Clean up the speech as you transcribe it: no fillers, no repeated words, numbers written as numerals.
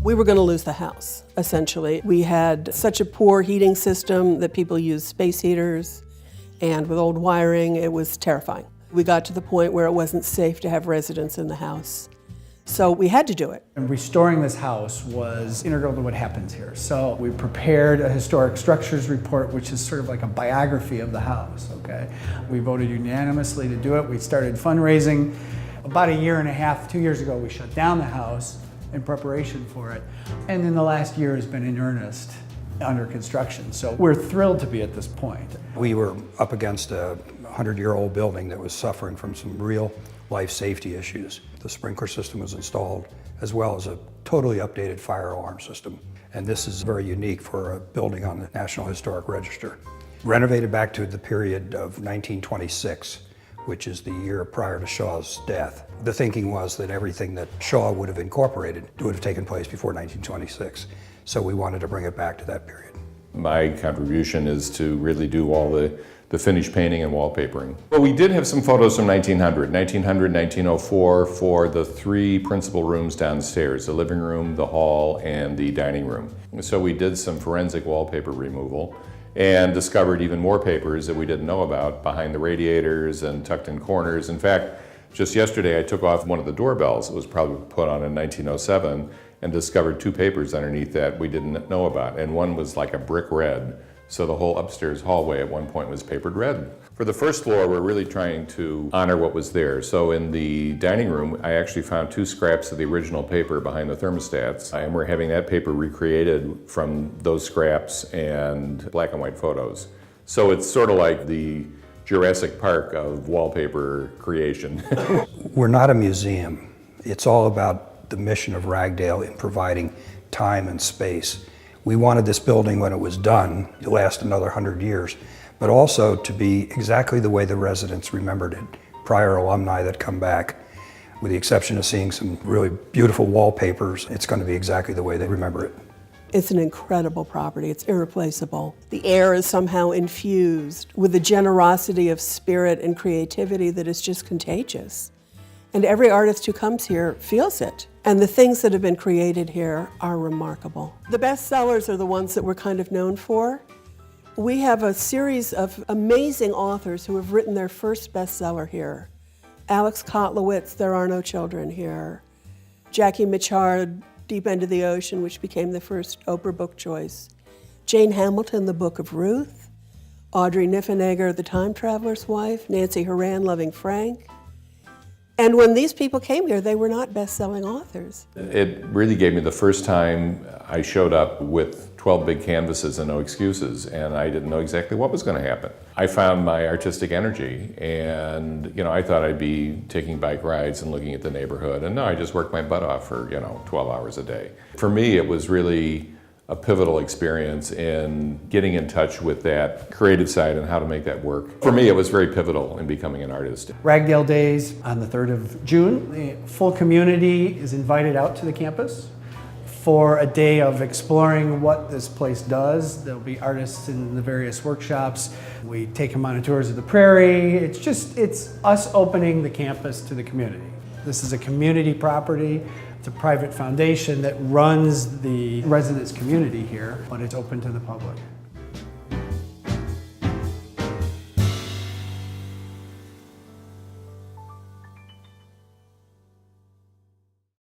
We were going to lose the house, essentially. We had such a poor heating system that people used space heaters, and with old wiring, it was terrifying. We got to the point where it wasn't safe to have residents in the house. So we had to do it. And restoring this house was integral to what happens here. So we prepared a historic structures report, which is sort of like a biography of the house, okay? We voted unanimously to do it. We started fundraising. About a year and a half, 2 years ago, we shut down the house in preparation for it. And then the last year has been in earnest under construction. So we're thrilled to be at this point. We were up against a 100-year-old building that was suffering from some real life safety issues. The sprinkler system was installed, as well as a totally updated fire alarm system. And this is very unique for a building on the National Historic Register. Renovated back to the period of 1926, which is the year prior to Shaw's death. The thinking was that everything that Shaw would have incorporated would have taken place before 1926. So we wanted to bring it back to that period. My contribution is to really do all the finished painting and wallpapering. Well, we did have some photos from 1900, 1904 for the three principal rooms downstairs, the living room, the hall, and the dining room. So we did some forensic wallpaper removal and discovered even more papers that we didn't know about behind the radiators and tucked in corners. In fact, just yesterday I took off one of the doorbells that was probably put on in 1907 and discovered two papers underneath that we didn't know about. And one was like a brick red. So the whole upstairs hallway at one point was papered red. For the first floor, we're really trying to honor what was there. So in the dining room, I actually found two scraps of the original paper behind the thermostats. And we're having that paper recreated from those scraps and black and white photos. So it's sort of like the Jurassic Park of wallpaper creation. We're not a museum. It's all about the mission of Ragdale in providing time and space. We wanted this building, when it was done, to last another 100 years, but also to be exactly the way the residents remembered it. Prior alumni that come back, with the exception of seeing some really beautiful wallpapers, it's going to be exactly the way they remember it. It's an incredible property. It's irreplaceable. The air is somehow infused with a generosity of spirit and creativity that is just contagious. And every artist who comes here feels it. And the things that have been created here are remarkable. The best sellers are the ones that we're kind of known for. We have a series of amazing authors who have written their first bestseller here. Alex Kotlowitz, There Are No Children Here. Jackie Michard, Deep End of the Ocean, which became the first Oprah book choice. Jane Hamilton, The Book of Ruth. Audrey Niffenegger, The Time Traveler's Wife. Nancy Horan, Loving Frank. And when these people came here, they were not best-selling authors. It really gave me the first time I showed up with 12 big canvases and no excuses, and I didn't know exactly what was going to happen. I found my artistic energy, and I thought I'd be taking bike rides and looking at the neighborhood, and no, I just worked my butt off for 12 hours a day. For me, it was really a pivotal experience in getting in touch with that creative side and how to make that work. For me, it was very pivotal in becoming an artist. Ragdale Days on the 3rd of June. The full community is invited out to the campus for a day of exploring what this place does. There'll be artists in the various workshops. We take them on tours of the prairie. It's us opening the campus to the community. This is a community property. It's a private foundation that runs the residents' community here, but it's open to the public.